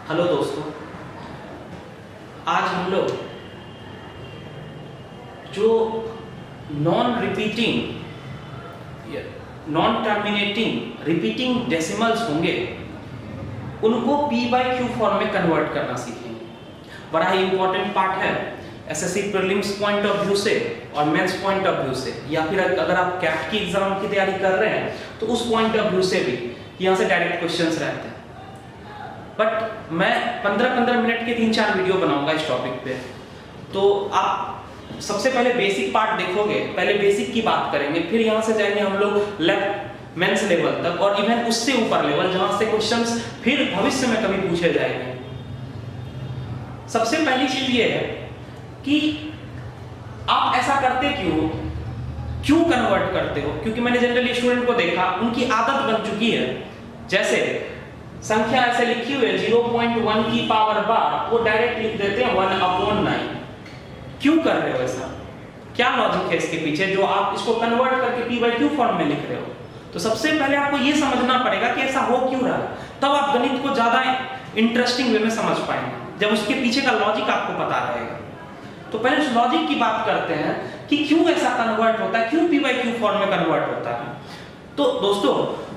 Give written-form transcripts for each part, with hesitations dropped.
Hello दोस्तों, आज हम लोग जो non repeating non terminating repeating decimals होंगे उनको पी बाई क्यू फॉर्म में कन्वर्ट करना सीखेंगे। बड़ा ही इंपॉर्टेंट पार्ट है SSC prelims point of view से और मेंस पॉइंट ऑफ व्यू से, या फिर अगर आप कैट की एग्जाम की तैयारी कर रहे हैं तो उस पॉइंट ऑफ व्यू से भी यहाँ से डायरेक्ट क्वेश्चंस रहते हैं। बट मैं 15-15 मिनट के 3-4 वीडियो बनाऊंगा इस टॉपिक पे, तो आप सबसे पहले बेसिक पार्ट देखोगे, पहले बेसिक की बात करेंगे, फिर यहाँ से जाएंगे हम लोग लेफ्ट मेंस लेवल तक और इवन उससे ऊपर लेवल जहाँ से क्वेश्चंस फिर भविष्य में कभी पूछे जाएंगे। सबसे पहली चीज ये है कि आप ऐसा करते क्यों कन्वर्ट करते हो, क्योंकि मैंने जनरली स्टूडेंट को देखा उनकी आदत बन चुकी है, जैसे संख्या ऐसे लिखी हुई है 0.1 की पावर बार, वो डायरेक्ट लिख देते हैं 1/9। क्यों कर रहे हो ऐसा? क्या लॉजिक है इसके पीछे जो आप इसको कन्वर्ट करके p बाई क्यू फॉर्म में लिख रहे हो? तो सबसे पहले आपको ये समझना पड़ेगा कि ऐसा हो क्यों रहा है, तब आप गणित को ज्यादा इंटरेस्टिंग वे में समझ पाएंगे, जब उसके पीछे का लॉजिक आपको पता रहेगा। तो पहले उस लॉजिक की बात करते हैं कि क्यों ऐसा कन्वर्ट होता है, क्यों p बाई क्यू फॉर्म में कन्वर्ट होता है। तो दोस्तों,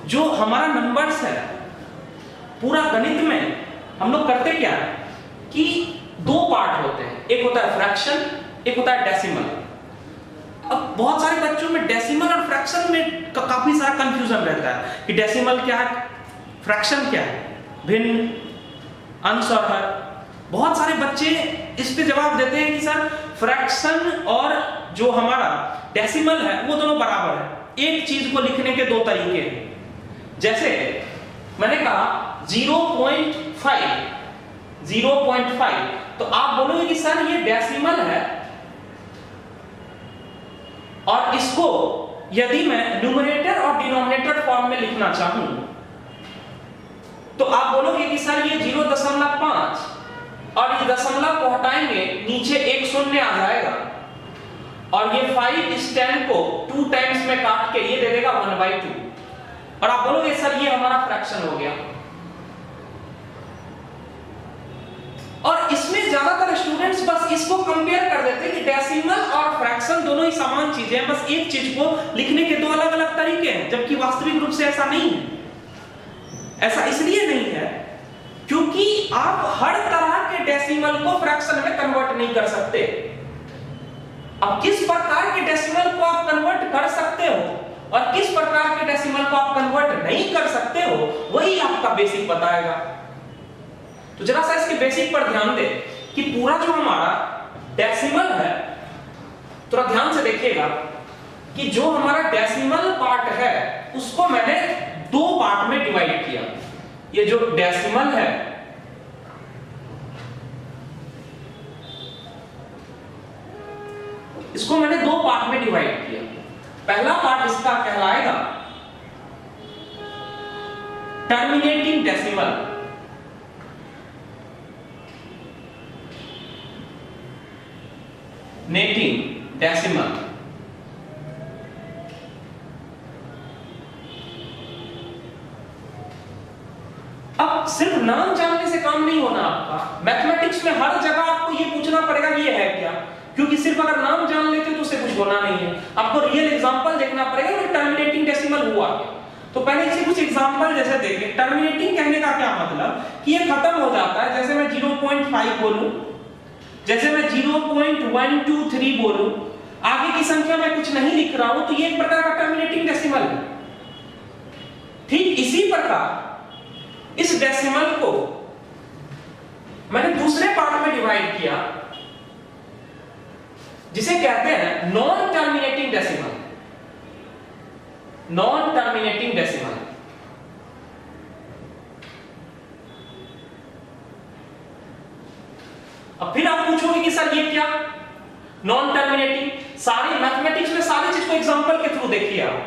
जो हमारा नंबर्स है पूरा गणित में हम लोग करते क्या है कि दो पार्ट होते हैं, एक होता है फ्रैक्शन, एक होता है डेसिमल। अब बहुत सारे बच्चों में डेसिमल और फ्रैक्शन में काफी सारा कंफ्यूजन रहता है कि डेसिमल क्या है, फ्रैक्शन क्या है, भिन्न, अंश और हर। बहुत सारे बच्चे इस पे जवाब देते हैं कि सर फ्रैक्शन और जो हमारा डेसिमल है वो दोनों बराबर है, एक चीज को लिखने के दो तरीके हैं। जैसे मैंने कहा 0.5, तो आप बोलोगे कि सर ये डेसिमल है और इसको यदि मैं न्यूमरेटर और डिनोमिनेटर फॉर्म में लिखना चाहूं तो आप बोलोगे कि सर ये 0.5 और ये दशमलव को हटाएंगे, नीचे एक शून्य आ जाएगा और ये 5 इस 10 को 2 टाइम्स में काट के ये दे देगा 1/2, और आप बोलोगे सर ये हमारा फ्रैक्शन हो गया। और इसमें ज्यादातर स्टूडेंट्स बस इसको कंपेयर कर देते हैं कि डेसिमल और फ्रैक्शन दोनों ही समान चीजें हैं, बस एक चीज को लिखने के दो अलग अलग तरीके हैं, जबकि वास्तविक रूप से ऐसा नहीं है। ऐसा इसलिए नहीं है क्योंकि आप हर तरह के डेसिमल को फ्रैक्शन में कन्वर्ट नहीं कर सकते। अब किस प्रकार के डेसिमल को आप कन्वर्ट कर सकते हो और किस प्रकार के डेसिमल को आप कन्वर्ट नहीं कर सकते हो, वही आपका बेसिक बताएगा। तो जरा सा इसके बेसिक पर ध्यान दे कि पूरा जो हमारा डेसिमल है, थोड़ा ध्यान से देखिएगा कि जो हमारा डेसिमल पार्ट है उसको मैंने दो पार्ट में डिवाइड किया। ये जो डेसिमल है इसको मैंने दो पार्ट में डिवाइड किया। पहला पार्ट इसका कहलाएगा टर्मिनेटिंग डेसिमल, नेटिंग डेसिमल। अब सिर्फ नाम जानने से काम नहीं होना आपका, मैथमेटिक्स में हर जगह आपको ये पूछना पड़ेगा कि ये है क्या, क्योंकि सिर्फ अगर नाम जान लेते तो उससे कुछ होना नहीं है, आपको रियल एग्जांपल देखना पड़ेगा कि टर्मिनेटिंग डेसिमल हुआ क्या। तो पहले इसे कुछ एग्जांपल जैसे देखें। टर्मिनेटिंग कहने का क्या मतलब कि ये खत्म हो जाता है, जैसे मैं 0.5 बोलूं, जैसे मैं 0.123 बोलूं, आगे की संख्या में कुछ नहीं लिख रहा हूं, तो ये एक प्रकार का टर्मिनेटिंग डेसिमल है। ठीक इसी प्रकार इस डेसिमल को मैंने दूसरे पार्ट में डिवाइड किया जिसे कहते हैं non terminating decimal. Non terminating decimal अब फिर आप पूछोगे कि सर ये क्या नॉन टर्मिनेटिंग, सारी मैथमेटिक्स में सारी चीज को एग्जांपल के थ्रू देखिए आप।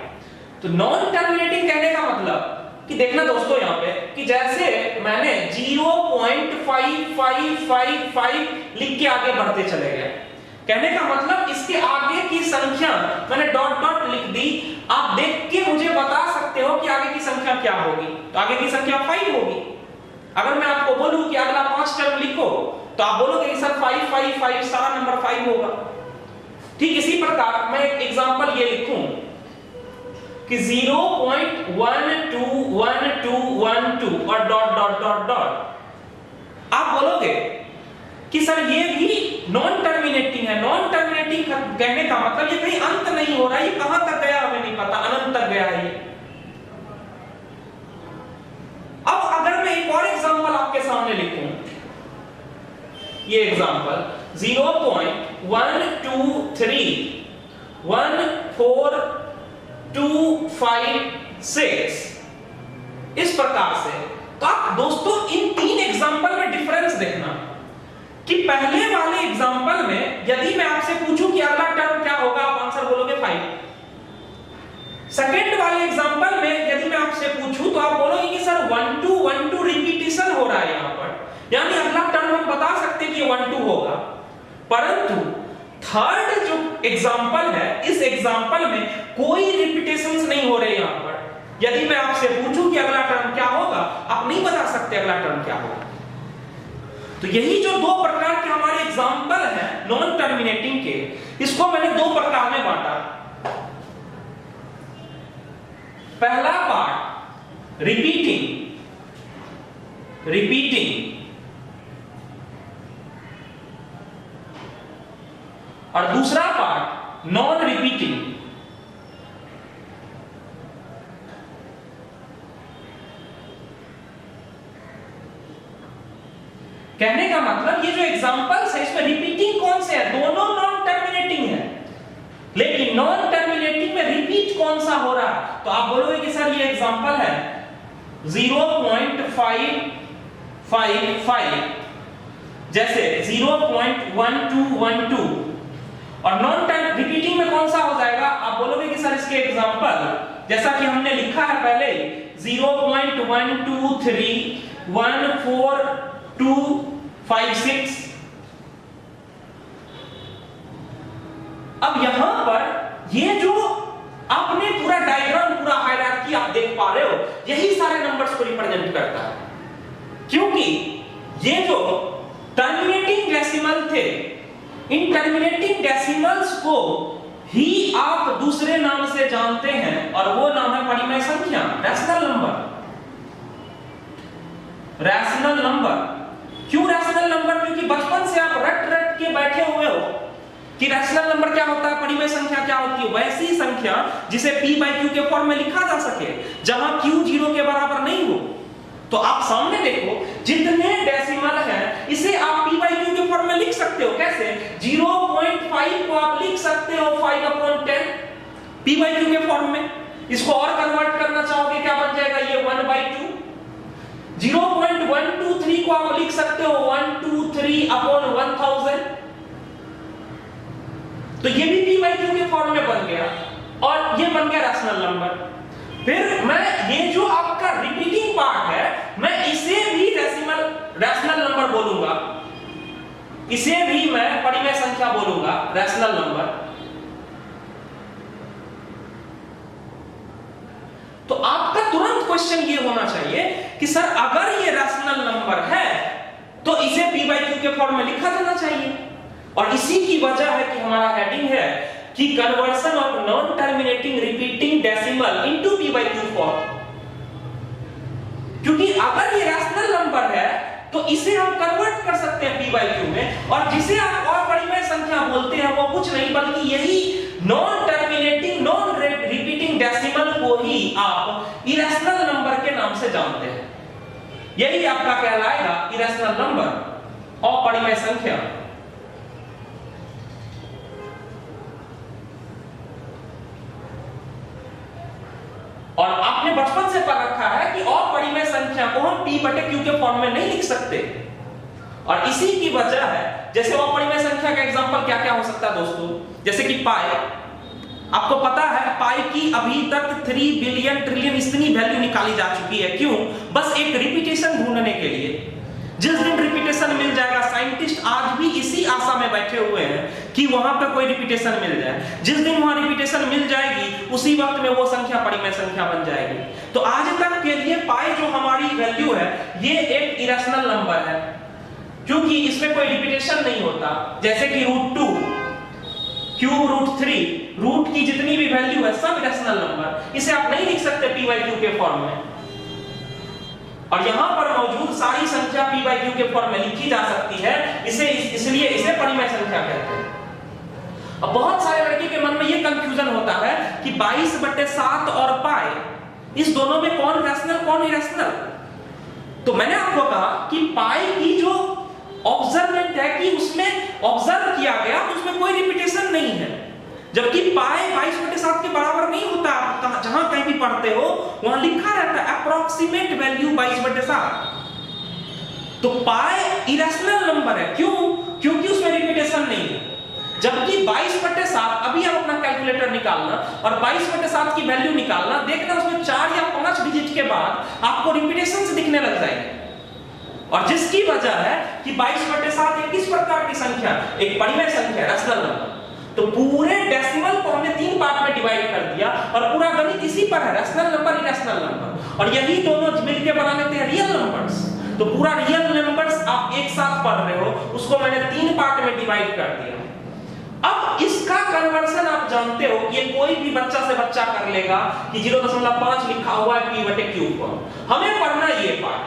तो नॉन टर्मिनेटिंग कहने का मतलब कि देखना दोस्तों यहाँ पे कि जैसे मैंने 0.5555 लिख के आगे बढ़ते चले गए, कहने का मतलब इसके आगे की संख्या मैंने डॉट डॉट लिख दी, आप देख के मुझे बता सकते हो कि आगे की संख्या क्या होगी। तो आगे की संख्या 5 होगी। अगर मैं आपको बोलूं कि अगला 5 टर्म लिखो तो आप बोलोगे कि सर 5 5 5 सारा नंबर 5 होगा। ठीक इसी प्रकार मैं एक एग्जांपल ये लिखूं कि 0.121212 और डॉट डॉट डॉट डॉट, आप बोलोगे कि सर ये भी नॉन टर्मिनेटिंग है। नॉन टर्मिनेटिंग कहने का मतलब ये कहीं अंत नहीं हो रहा, ये कहां तक गया हमें नहीं पता, अनंत तक गया है ये। अब अगर मैं एक और एग्जांपल आपके सामने लिखूं, ये एग्जांपल 0.1231425 इस प्रकार से। तो आप दोस्तों इन 3 एग्जांपल में डिफरेंस देखना कि पहले वाले एग्जांपल में यदि मैं आपसे पूछूं कि अगला टर्म क्या होगा, आप आंसर बोलोगे 5। सेकंड वाले एग्जांपल में यदि मैं आपसे पूछूं तो आप बोलोगे कि सर 1 2 1 2 रिपीटिशन हो रहा है यहां पर, यानी अगला टर्म हम बता सकते हैं कि 1 2 होगा। परंतु थर्ड जो एग्जांपल है, इस एग्जांपल में कोई रिपीटेशंस नहीं हो रहे यहां पर। यदि मैं आपसे पूछूं कि अगला टर्म क्या होगा, आप नहीं बता सकते अगला टर्म क्या होगा। तो यही जो 2 प्रकार के हमारे एग्जांपल हैं नॉन टर्मिनेटिंग के, इसको मैंने 2 प्रकार में बांटा। पहला पार्ट रिपीटिंग और दूसरा पार्ट नॉन रिपीटिंग। कहने का मतलब ये जो एग्जांपल्स है इसमें रिपीटिंग कौन से है, दोनों नॉन टर्मिनेटिंग है, लेकिन नॉन टर्मिनेटिंग में रिपीट कौन सा हो रहा है। तो आप बोलोगे कि सर ये एग्जांपल है 0.555, जैसे 0.1212 और नॉन रिपीटिंग में कौन सा हो जाएगा, आप बोलोगे कि सर इसके एग्जांपल जैसा कि हमने लिखा है पहले 0.1231426। अब यहां पर ये जो आपने पूरा डायग्राम, पूरा हायरार्की आप देख पा रहे हो, यही सारे नंबर्स को रिप्रेजेंट करता है। क्योंकि ये जो टर्मिनेटिंग डेसिमल थे, इन टर्मिनेटिंग डेसिमल्स को ही आप दूसरे नाम से जानते हैं और वो नाम है परिमेय संख्या, रैशनल नंबर। रैशनल नंबर क्यों रैशनल नंबर? क्योंकि बचपन से आप रट के बैठे हुए हो कि रैशनल नंबर क्या होता है, परिमेय संख्या क्या होती है। वैसी संख्या जिसे p by q के फॉर्म में लिखा जा सके, जहां q 0 के बराबर नहीं हो। तो आप सामने देखो जितने डेसिमल हैं इसे आप p by q के फॉर्म में लिख सकते हो। कैसे? 0.5 को आप लिख सकते हो 5/10 p by q के फॉर्म में। इसको और कन्वर्ट करना चाहोगे क्या बन जाएगा ये 1/2। 0.123 को आप लिख सकते हो 123/1000। तो ये भी p by q के फॉर्म में बन गया और ये बन गया रैशनल नंबर। फिर मैं ये जो आपका रिपीटिंग पार्ट है, मैं इसे भी रैशनल नंबर बोलूंगा, इसे भी मैं परिमेय संख्या बोलूंगा, रैशनल नंबर। तो आपका तुरंत क्वेश्चन ये होना चाहिए कि सर अगर ये रैशनल नंबर है तो इसे p by q के फॉर्म में लिखा जाना चाहिए। और इसी की वजह है कि हमारा हेडिंग है कि conversion of non terminating repeating decimal into p by q form. क्योंकि अगर ये रैशनल नंबर है तो इसे हम कन्वर्ट कर सकते हैं p by q में, और जिसे आप और परिमेय संख्या बोलते हैं वो कुछ नहीं बल्कि यही non terminating non repeating decimal को ही आप इरेशनल नंबर के नाम से जानते हैं। यही आपका कहलाएगा इरेशनल नंबर, अपरिमेय संख्या। और आपने बचपन से पढ़ रखा है कि अपरिमेय संख्या को हम p बटे q के फॉर्म में नहीं लिख सकते, और इसी की वजह है। जैसे अपरिमेय संख्या का एग्जांपल क्या क्या हो सकता है दोस्तों, जैसे कि पाई। आपको पता है पाई की अभी तक 3 बिलियन ट्रिलियन इतनी वैल्यू निकाली जा चुकी है। क्यों? बस एक रिपीटेशन ढूंढने के लिए। जिस दिन रिपीटेशन मिल जाएगा, साइंटिस्ट आज भी इसी आशा में बैठे हुए हैं कि वहां पे कोई रिपीटेशन मिल जाए। जिस दिन वहां रिपीटेशन मिल जाएगी उसी वक्त में वो संख्या परिमेय संख्या बन जाएगी। तो आज तक के लिए पाई जो हमारी वैल्यू है ये एक इरेशनल नंबर है, क्योंकि इसमें कोई रिपीटेशन नहीं होता। जैसे कि √2, क्यूब √3, रूट की जितनी भी वैल्यू है सब इरेशनल नंबर, इसे आप नहीं लिख सकते p/q के फॉर्म में। और यहां पर मौजूद सारी संख्या p/q के फॉर्म में लिखी जा सकती है, इसलिए इसे परिमेय संख्या कहते हैं। अब बहुत सारे लड़के के मन में ये कंफ्यूजन होता है कि 22/7 और पाई, इस दोनों में कौन रैशनल कौन इरेशनल। तो मैंने आपको कहा कि पाई की जो ऑब्जर्वेंट है कि उसमें ऑब्जर्व किया गया, उसमें कोई रिपीटेशन नहीं है, जबकि पाई 22/7 के बराबर नहीं होता। आप जहां कहीं भी पढ़ते हो वहां लिखा रहता है अप्रोक्सीमेट वैल्यू 22/7। तो पाई इरेशनल नंबर है, क्यों? क्योंकि उसमें रिपीटेशन नहीं है। जबकि 22/7, अभी आप अपना कैलकुलेटर निकालना और 22/7 की वैल्यू निकालना, देखना उसमें 4 या 5 डिजिट के बाद आपको रिपीटेशंस दिखने लग जाएंगे। और जिसकी वजह है कि 22/7 एक किस प्रकार की संख्या, एक परिमेय संख्या, रैशनल नंबर। तो पूरे डेसिमल को हमने 3 पार्ट में डिवाइड कर दिया और पूरा गणित इसी पर है, रैशनल नंबर इरेशनल नंबर, और यही दोनों मिलकर बना लेते हैं रियल नंबर्स। तो पूरा रियल नंबर्स आप एक साथ पढ़ रहे हो, उसको मैंने 3 पार्ट में डिवाइड कर दिया। अब इसका कन्वर्शन आप जानते हो, ये कोई भी बच्चा से बच्चा कर लेगा कि 0.5 लिखा हुआ है p/q पर। हमें पढ़ना ये part,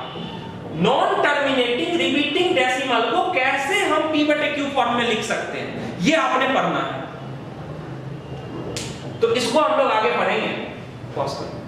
non terminating repeating decimal को कैसे हम p/q फॉर्म में लिख सकते हैं, ये आपने पढ़ना है। तो इसको हम लोग आगे पढ़ेंगे। पॉज करो।